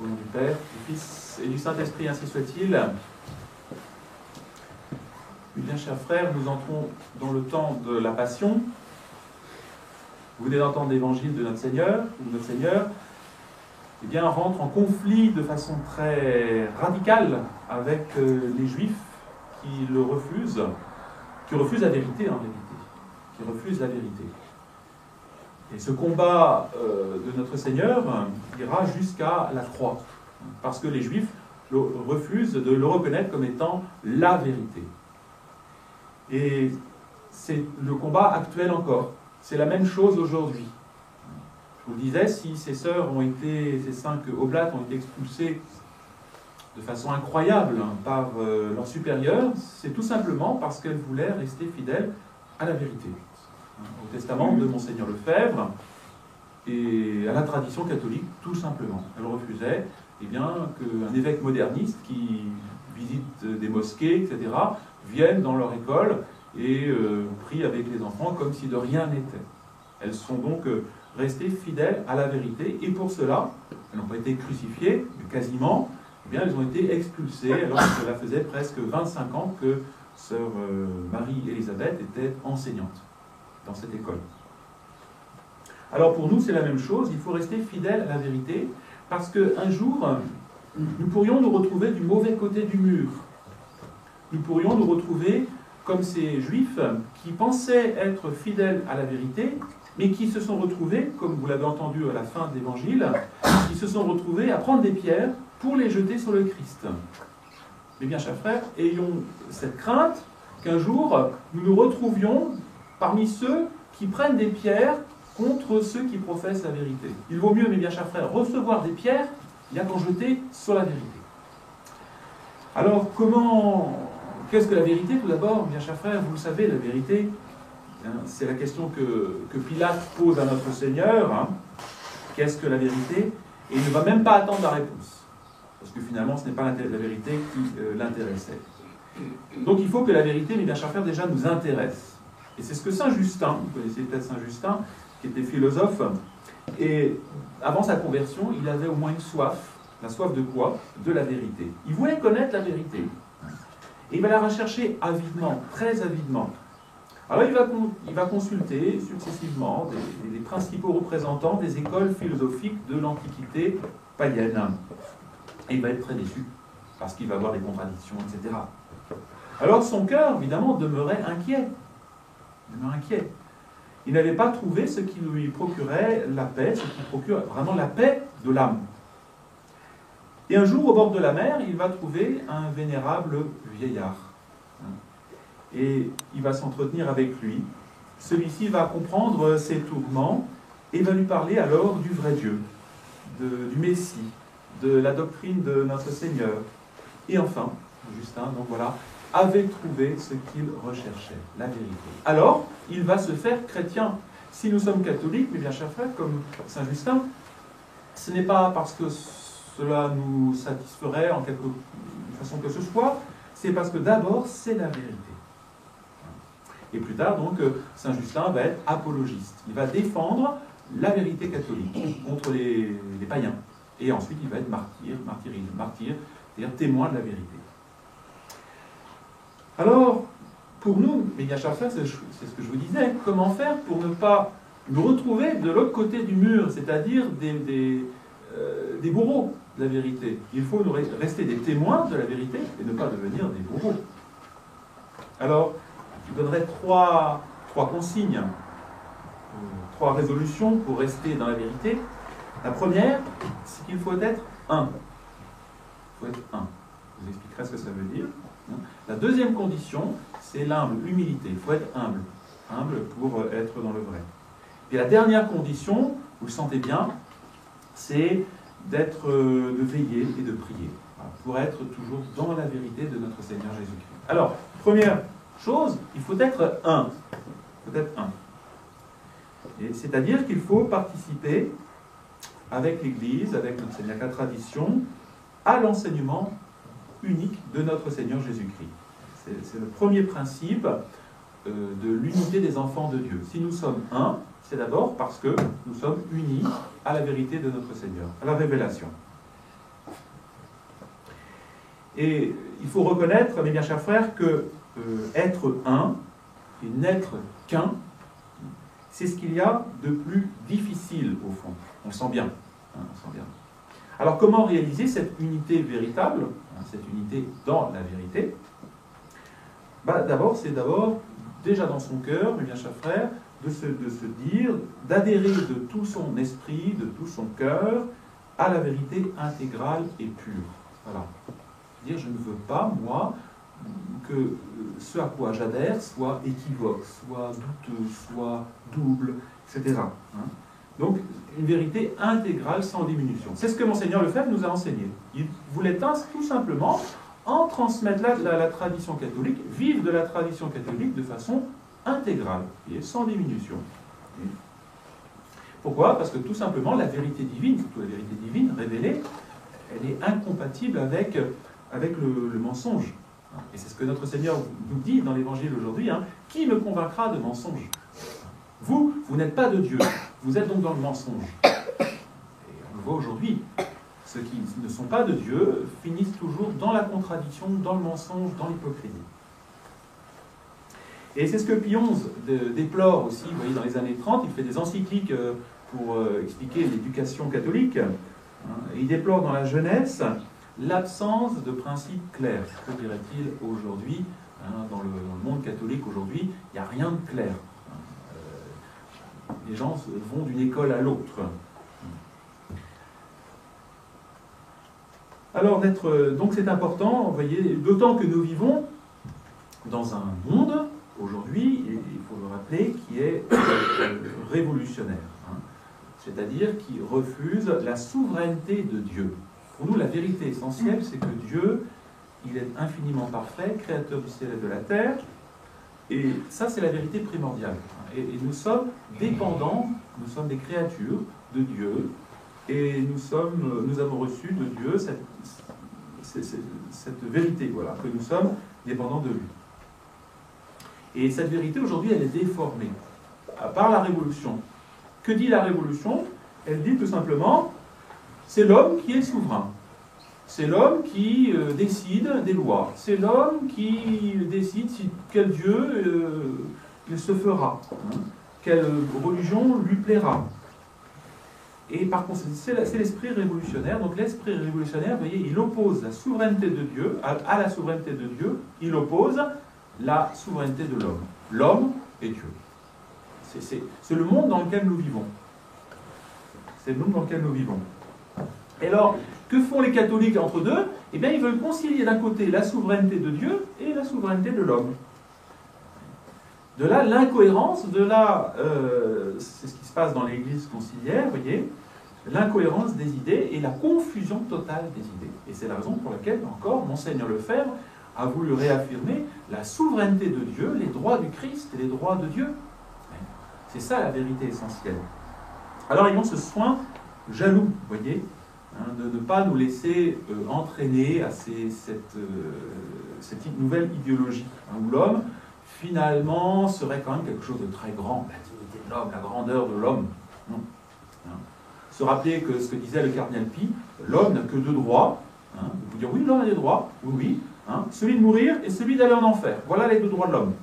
Au nom du Père, du Fils et du Saint-Esprit, ainsi soit-il. Bien, chers frères, nous entrons dans le temps de la Passion. Vous venez d'entendre l'évangile de notre Seigneur, où notre Seigneur rentre en conflit de façon très radicale avec les Juifs qui le refusent, qui refusent la vérité en réalité, qui refusent la vérité. Et ce combat de notre Seigneur ira jusqu'à la croix, parce que les Juifs refusent de le reconnaître comme étant la vérité. Et c'est le combat actuel encore. C'est la même chose aujourd'hui. Je vous le disais, si ces sœurs ont été, ces 5 oblates ont été expulsées de façon incroyable par leurs supérieurs, c'est tout simplement parce qu'elles voulaient rester fidèles à la vérité. Au testament de Monseigneur Lefebvre et à la tradition catholique, tout simplement. Elles refusaient qu'un évêque moderniste qui visite des mosquées, etc., viennent dans leur école et prient avec les enfants comme si de rien n'était. Elles sont donc restées fidèles à la vérité, et pour cela, elles n'ont pas été crucifiées, mais quasiment, elles ont été expulsées, alors que cela faisait presque 25 ans que sœur Marie-Élisabeth était enseignante dans cette école. Alors pour nous, c'est la même chose, il faut rester fidèle à la vérité, parce qu'un jour, nous pourrions nous retrouver du mauvais côté du mur. Nous pourrions nous retrouver comme ces Juifs qui pensaient être fidèles à la vérité, mais qui se sont retrouvés, comme vous l'avez entendu à la fin de l'Évangile, qui se sont retrouvés à prendre des pierres pour les jeter sur le Christ. Mais bien, chers frères, ayons cette crainte qu'un jour, nous nous retrouvions parmi ceux qui prennent des pierres contre ceux qui professent la vérité. Il vaut mieux, mes bien chers frères, recevoir des pierres, qu'en jeter sur la vérité. Alors, qu'est-ce que la vérité, tout d'abord, bien chers frères? Vous le savez, la vérité, c'est la question que Pilate pose à notre Seigneur. Qu'est-ce que la vérité? Et il ne va même pas attendre la réponse. Parce que finalement, ce n'est pas la vérité qui l'intéressait. Donc il faut que la vérité, mes bien chers frères, déjà nous intéresse. Et c'est ce que Saint Justin, vous connaissez peut-être Saint Justin, qui était philosophe, et avant sa conversion, il avait au moins une soif. La soif de quoi? De la vérité. Il voulait connaître la vérité. Et il va la rechercher avidement, très avidement. Alors il va consulter successivement les principaux représentants des écoles philosophiques de l'Antiquité païenne. Et il va être très déçu, parce qu'il va avoir des contradictions, etc. Alors son cœur, évidemment, demeurait inquiet. Il n'avait pas trouvé ce qui lui procurait la paix, ce qui procure vraiment la paix de l'âme. Et un jour, au bord de la mer, il va trouver un vénérable vieillard. Et il va s'entretenir avec lui. Celui-ci va comprendre ses tourments et va lui parler alors du vrai Dieu, du Messie, de la doctrine de notre Seigneur. Et enfin, Justin, donc voilà, avait trouvé ce qu'il recherchait, la vérité. Alors, il va se faire chrétien. Si nous sommes catholiques, mes bien chers frères, comme Saint Justin, ce n'est pas parce que cela nous satisferait en quelque façon que ce soit, c'est parce que d'abord, c'est la vérité. Et plus tard, donc, Saint Justin va être apologiste. Il va défendre la vérité catholique contre les païens. Et ensuite, il va être martyr, c'est-à-dire témoin de la vérité. Alors, pour nous, mes bien chers frères, c'est ce que je vous disais, comment faire pour ne pas nous retrouver de l'autre côté du mur, c'est-à-dire des bourreaux de la vérité. Il faut nous rester des témoins de la vérité et ne pas devenir des bourreaux. Alors, je donnerai trois consignes, 3 résolutions pour rester dans la vérité. La première, c'est qu'il faut être un. Il faut être un. Je vous expliquerai ce que ça veut dire. La deuxième condition, c'est l'humble, l'humilité. Il faut être humble. Humble pour être dans le vrai. Et la dernière condition, vous le sentez bien, c'est de veiller et de prier. Pour être toujours dans la vérité de notre Seigneur Jésus-Christ. Alors, première chose, il faut être un. Il faut être un. C'est-à-dire qu'il faut participer avec l'Église, avec notre Seigneur, la tradition, à l'enseignement unique de notre Seigneur Jésus-Christ. C'est le premier principe de l'unité des enfants de Dieu. Si nous sommes un, c'est d'abord parce que nous sommes unis à la vérité de notre Seigneur, à la révélation. Et il faut reconnaître, mes bien chers frères, que être un et n'être qu'un, c'est ce qu'il y a de plus difficile au fond. On le sent bien. Hein, on le sent bien. Alors comment réaliser cette unité véritable, hein, cette unité dans la vérité? D'abord, c'est déjà dans son cœur, mes bien chers frères, de se dire, d'adhérer de tout son esprit, de tout son cœur, à la vérité intégrale et pure. Voilà. Dire, je ne veux pas, moi, que ce à quoi j'adhère soit équivoque, soit douteux, soit double, etc. Hein? Donc, une vérité intégrale sans diminution. C'est ce que Monseigneur Lefebvre nous a enseigné. Il voulait tout simplement en transmettre la tradition catholique, vivre de la tradition catholique de façon intégrale et sans diminution. Pourquoi? Parce que tout simplement, la vérité divine, surtout la vérité divine révélée, elle est incompatible avec le mensonge. Et c'est ce que notre Seigneur nous dit dans l'Évangile aujourd'hui. Hein, qui me convaincra de mensonge? Vous n'êtes pas de Dieu. Vous êtes donc dans le mensonge. Et on le voit aujourd'hui. Ceux qui ne sont pas de Dieu finissent toujours dans la contradiction, dans le mensonge, dans l'hypocrisie. Et c'est ce que Pie XI déplore aussi, vous voyez, dans les années 30, il fait des encycliques pour expliquer l'éducation catholique. Et il déplore dans la jeunesse l'absence de principes clairs. Que dirait-il aujourd'hui, dans le monde catholique aujourd'hui, il n'y a rien de clair. Les gens vont d'une école à l'autre. Alors, donc c'est important, vous voyez, d'autant que nous vivons dans un monde, aujourd'hui, il faut le rappeler, qui est révolutionnaire. Hein, c'est-à-dire qui refuse la souveraineté de Dieu. Pour nous, la vérité essentielle, c'est que Dieu, il est infiniment parfait, créateur du ciel et de la terre, et ça, c'est la vérité primordiale. Et nous sommes dépendants, nous sommes des créatures de Dieu, et nous avons reçu de Dieu cette vérité, voilà, que nous sommes dépendants de lui. Et cette vérité, aujourd'hui, elle est déformée par la Révolution. Que dit la Révolution? Elle dit tout simplement, c'est l'homme qui est souverain. C'est l'homme qui décide des lois. C'est l'homme qui décide quel Dieu il se fera, hein, quelle religion lui plaira. Et par conséquent, c'est l'esprit révolutionnaire. Donc l'esprit révolutionnaire, vous voyez, il oppose la souveraineté de Dieu, à la souveraineté de Dieu, il oppose la souveraineté de l'homme. L'homme et Dieu. C'est le monde dans lequel nous vivons. C'est le monde dans lequel nous vivons. Et alors, que font les catholiques entre deux? Eh bien, ils veulent concilier d'un côté la souveraineté de Dieu et la souveraineté de l'homme. De là, l'incohérence, c'est ce qui se passe dans l'Église conciliaire, vous voyez, l'incohérence des idées et la confusion totale des idées. Et c'est la raison pour laquelle, encore, Monseigneur Lefebvre a voulu réaffirmer la souveraineté de Dieu, les droits du Christ et les droits de Dieu. C'est ça la vérité essentielle. Alors, ayons ce soin jaloux, vous voyez, hein, de ne pas nous laisser entraîner à cette nouvelle idéologie, hein, où l'homme, finalement, serait quand même quelque chose de très grand, la dignité de l'homme, la grandeur de l'homme. Se rappeler que ce que disait le cardinal Pie, l'homme n'a que deux droits. Hein, vous dire oui, l'homme a des droits, oui, oui, hein, celui de mourir et celui d'aller en enfer. Voilà les deux droits de l'homme.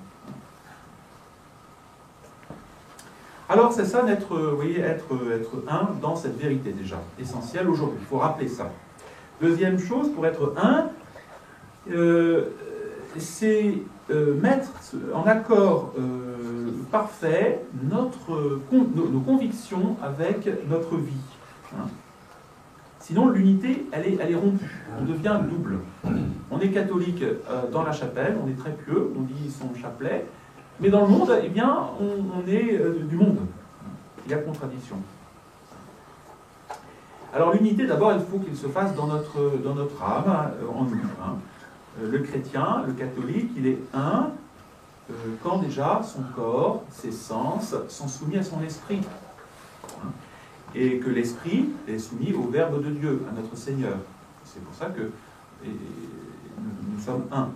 Alors c'est ça, vous voyez, être un dans cette vérité déjà, essentielle aujourd'hui. Il faut rappeler ça. Deuxième chose, pour être un, c'est mettre en accord parfait nos convictions avec notre vie. Hein. Sinon, l'unité, elle est rompue, on devient double. On est catholique dans la chapelle, on est très pieux, on dit son chapelet, mais dans le monde, eh bien, on est du monde. Il y a contradiction. Alors l'unité, d'abord, il faut qu'il se fasse dans notre âme, en nous. Hein. Le chrétien, le catholique, il est un quand déjà son corps, ses sens sont soumis à son esprit. Hein. Et que l'esprit est soumis au Verbe de Dieu, à notre Seigneur. C'est pour ça que nous sommes un.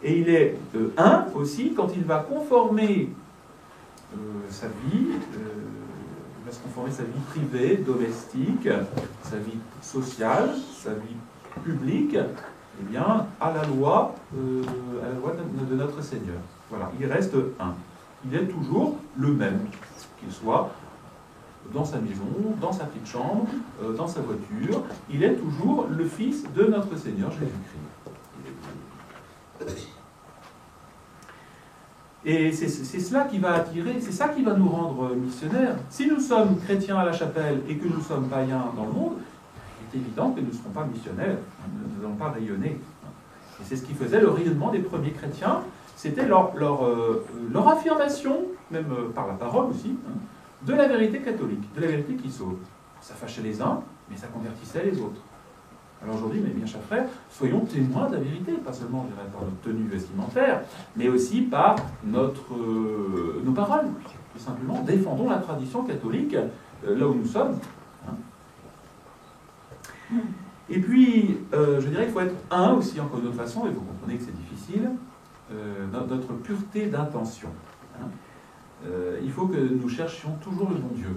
Et il est un aussi quand il va conformer sa vie, va se conformer sa vie privée, domestique, sa vie sociale, sa vie public, eh bien, à la loi de notre Seigneur. Voilà, il reste un. Il est toujours le même, qu'il soit dans sa maison, dans sa petite chambre, dans sa voiture. Il est toujours le Fils de notre Seigneur Jésus-Christ. Et c'est cela qui va attirer, c'est ça qui va nous rendre missionnaires. Si nous sommes chrétiens à la chapelle et que nous sommes païens dans le monde, il est évident que nous ne serons pas missionnaires, nous n'allons pas rayonner. Et c'est ce qui faisait le rayonnement des premiers chrétiens, c'était leur affirmation, même par la parole aussi, de la vérité catholique, de la vérité qui sauve. Ça fâchait les uns, mais ça convertissait les autres. Alors aujourd'hui, mes bien chers frères, soyons témoins de la vérité, pas seulement par notre tenue vestimentaire, mais aussi par nos paroles. Tout simplement, défendons la tradition catholique là où nous sommes. Et puis, je dirais qu'il faut être un aussi, encore d'une autre façon, et vous comprenez que c'est difficile, notre pureté d'intention. Il faut que nous cherchions toujours le bon Dieu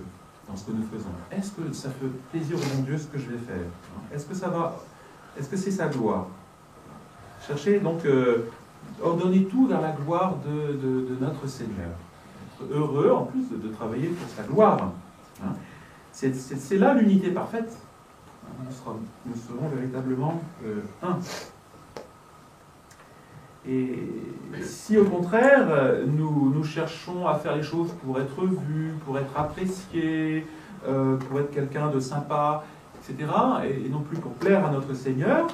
dans ce que nous faisons. Est-ce que ça fait plaisir au bon Dieu ce que je vais faire? Est-ce que ça va? Est-ce que c'est sa gloire? Cherchez donc, ordonnez tout vers la gloire de notre Seigneur. Être heureux en plus de travailler pour sa gloire. C'est là l'unité parfaite. Nous serons véritablement un. Et si au contraire, nous cherchons à faire les choses pour être vus, pour être appréciés, pour être quelqu'un de sympa, etc., et non plus pour plaire à notre Seigneur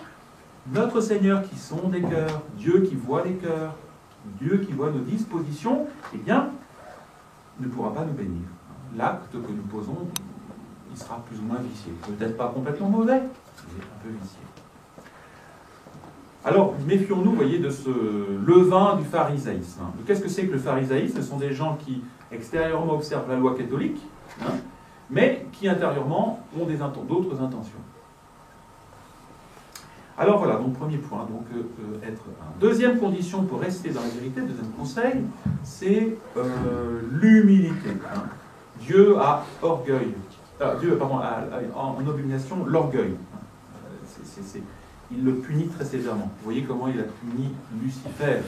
qui sonde les cœurs, Dieu qui voit les cœurs, Dieu qui voit nos dispositions, eh bien, ne pourra pas nous bénir. L'acte que nous posons, il sera plus ou moins vicié. Peut-être pas complètement mauvais, mais un peu vicié. Alors, méfions-nous, voyez, de ce levain du pharisaïsme. Qu'est-ce que c'est que le pharisaïsme? Ce sont des gens qui, extérieurement, observent la loi catholique, mais qui, intérieurement, ont d'autres intentions. Alors voilà, donc premier point, donc être un. Deuxième condition pour rester dans la vérité, deuxième conseil, c'est l'humilité. Dieu a orgueil. Dieu, pardon, en abomination l'orgueil. Il le punit très sévèrement. Vous voyez comment il a puni Lucifer.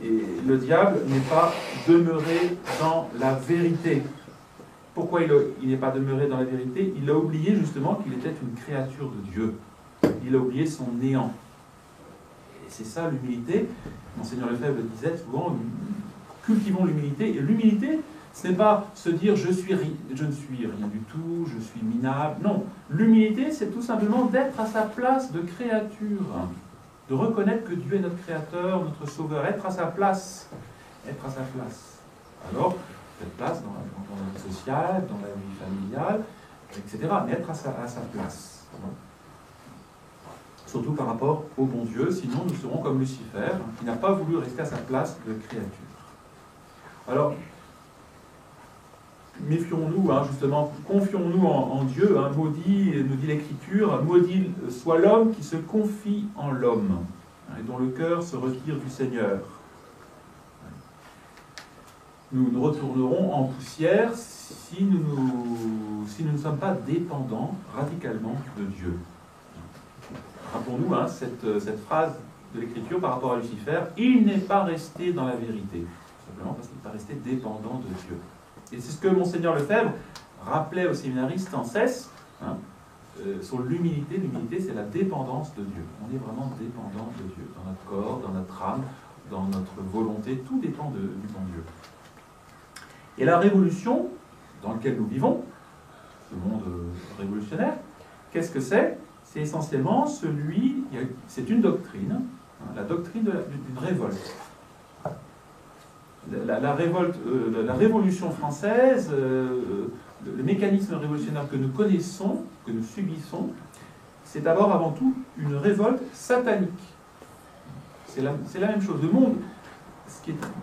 Et le diable n'est pas demeuré dans la vérité. Pourquoi il n'est pas demeuré dans la vérité? Il a oublié justement qu'il était une créature de Dieu. Il a oublié son néant. Et c'est ça l'humilité. Monseigneur Lefebvre le disait souvent, cultivons l'humilité. Et l'humilité, ce n'est pas se dire je ne suis rien du tout, je suis minable. Non, l'humilité, c'est tout simplement d'être à sa place de créature, de reconnaître que Dieu est notre créateur, notre sauveur, être à sa place. Être à sa place. Alors, cette place dans la vie sociale, dans la vie familiale, etc. Mais être à sa place. Surtout par rapport au bon Dieu, sinon nous serons comme Lucifer, qui n'a pas voulu rester à sa place de créature. Alors, méfions-nous, justement, confions-nous en Dieu, maudit, nous dit l'Écriture, maudit soit l'homme qui se confie en l'homme, et dont le cœur se retire du Seigneur. Nous nous retournerons en poussière si nous ne sommes pas dépendants radicalement de Dieu. Rappelons-nous cette phrase de l'Écriture par rapport à Lucifer, il n'est pas resté dans la vérité, simplement parce qu'il n'est pas resté dépendant de Dieu. Et c'est ce que Monseigneur Lefebvre rappelait aux séminaristes sans cesse, sur l'humilité. L'humilité, c'est la dépendance de Dieu. On est vraiment dépendant de Dieu, dans notre corps, dans notre âme, dans notre volonté, tout dépend du bon Dieu. Et la révolution dans laquelle nous vivons, ce monde révolutionnaire, qu'est-ce que c'est? C'est essentiellement c'est une doctrine, la doctrine d'une révolte. La révolution française, le mécanisme révolutionnaire que nous connaissons, que nous subissons, c'est d'abord avant tout une révolte satanique. C'est la même chose. Le monde,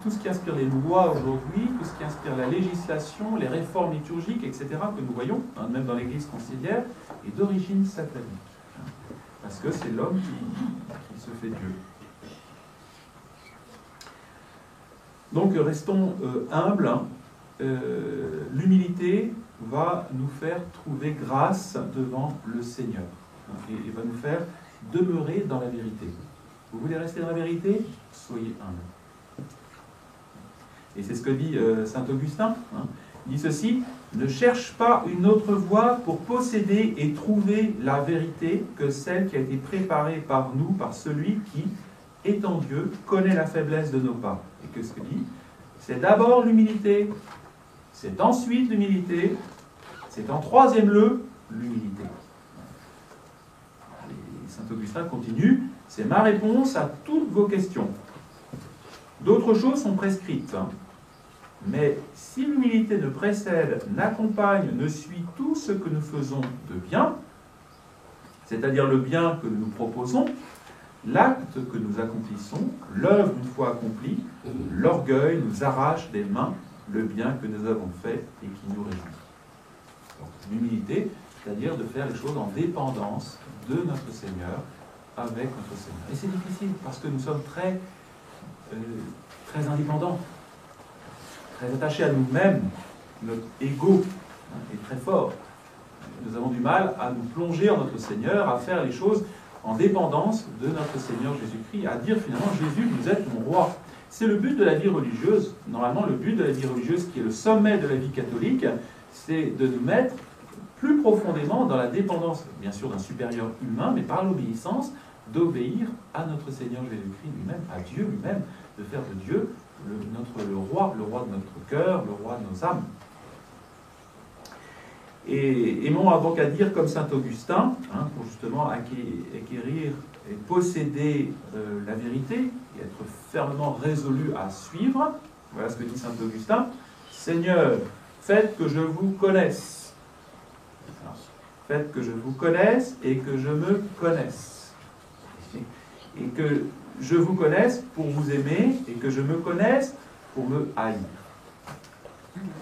tout ce qui inspire les lois aujourd'hui, tout ce qui inspire la législation, les réformes liturgiques, etc., que nous voyons, même dans l'Église conciliaire, est d'origine satanique. Parce que c'est l'homme qui se fait Dieu. Donc restons humbles. L'humilité, va nous faire trouver grâce devant le Seigneur. Et va nous faire demeurer dans la vérité. Vous voulez rester dans la vérité? Soyez humble. Et c'est ce que dit saint Augustin. Il dit ceci: ne cherche pas une autre voie pour posséder et trouver la vérité que celle qui a été préparée par nous, par celui qui, étant Dieu, connaît la faiblesse de nos pas. Et que ce que dit? C'est d'abord l'humilité, c'est ensuite l'humilité, c'est en troisième lieu l'humilité. Saint Augustin continue: c'est ma réponse à toutes vos questions. D'autres choses sont prescrites. Mais si l'humilité ne précède, n'accompagne, ne suit tout ce que nous faisons de bien, c'est-à-dire le bien que nous nous proposons, l'acte que nous accomplissons, l'œuvre une fois accomplie, l'orgueil nous arrache des mains le bien que nous avons fait et qui nous réjouit. Donc, l'humilité, c'est-à-dire de faire les choses en dépendance de notre Seigneur, avec notre Seigneur. Et c'est difficile parce que nous sommes très indépendants, très attachés à nous-mêmes. Notre ego est très fort. Nous avons du mal à nous plonger en notre Seigneur, à faire les choses en dépendance de notre Seigneur Jésus-Christ, à dire finalement: Jésus, vous êtes mon roi. C'est le but de la vie religieuse. Normalement, le but de la vie religieuse, qui est le sommet de la vie catholique, c'est de nous mettre plus profondément dans la dépendance, bien sûr, d'un supérieur humain, mais par l'obéissance, d'obéir à notre Seigneur Jésus-Christ lui-même, à Dieu lui-même, de faire de Dieu le roi de notre cœur, le roi de nos âmes. Et aimons donc à dire comme saint Augustin, pour justement acquérir et posséder la vérité, et être fermement résolu à suivre. Voilà ce que dit saint Augustin: Seigneur, faites que je vous connaisse. Faites que je vous connaisse et que je me connaisse. Et que je vous connaisse pour vous aimer et que je me connaisse pour me haïr.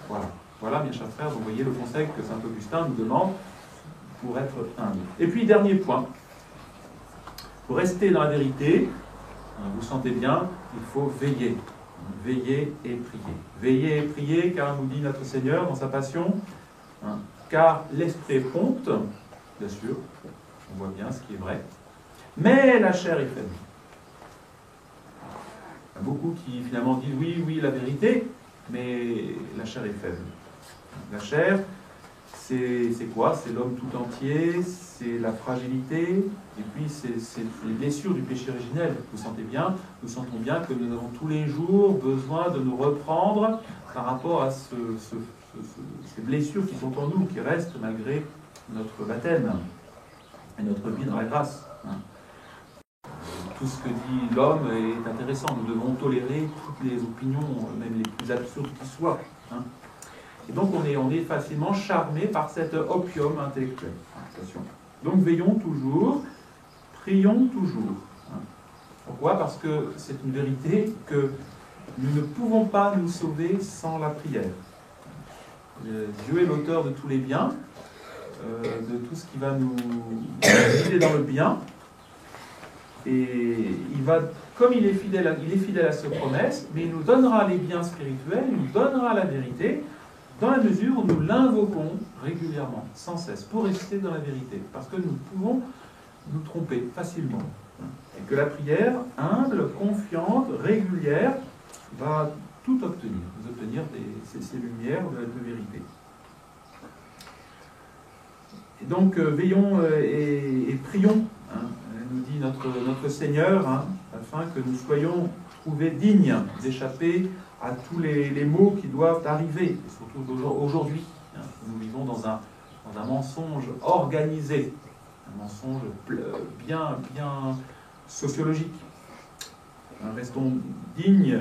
Voilà. Voilà, mes chers frères, vous voyez le conseil que saint Augustin nous demande pour être humble. Et puis, dernier point. Pour rester dans la vérité, vous sentez bien, il faut veiller. Veiller et prier. Veiller et prier, car nous dit notre Seigneur dans sa Passion, car l'esprit est prompt, bien sûr, on voit bien ce qui est vrai, mais la chair est faible. Il y a beaucoup qui finalement disent oui, la vérité, mais la chair est faible. La chair, c'est quoi? C'est l'homme tout entier, c'est la fragilité, et puis c'est les blessures du péché originel. Vous sentez bien, nous sentons bien que nous avons tous les jours besoin de nous reprendre par rapport à ces blessures qui sont en nous, qui restent malgré notre baptême et notre vie dans la grâce. Tout ce que dit l'homme est intéressant. Nous devons tolérer toutes les opinions, même les plus absurdes qui soient. Et donc on est facilement charmé par cet opium intellectuel. Donc veillons toujours, prions toujours. Pourquoi? Parce que c'est une vérité que nous ne pouvons pas nous sauver sans la prière. Dieu est l'auteur de tous les biens, de tout ce qui va nous guider dans le bien. Et comme il est fidèle à ses promesses, mais il nous donnera les biens spirituels, il nous donnera la vérité, dans la mesure où nous l'invoquons régulièrement, sans cesse, pour rester dans la vérité. Parce que nous pouvons nous tromper facilement. Et que la prière, humble, confiante, régulière, va tout obtenir, nous obtenir ces lumières de vérité. Et donc, veillons et prions, nous dit notre Seigneur, afin que nous soyons trouvés dignes d'échapper à tous les maux qui doivent arriver, et surtout aujourd'hui. Nous vivons dans un mensonge organisé, un mensonge bien sociologique. Restons dignes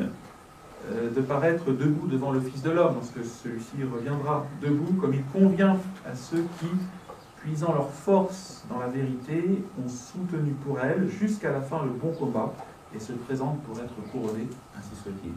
de paraître debout devant le Fils de l'homme, lorsque celui-ci reviendra, debout comme il convient à ceux qui, puisant leur force dans la vérité, ont soutenu pour elle jusqu'à la fin le bon combat et se présentent pour être couronnés, ainsi soit-il.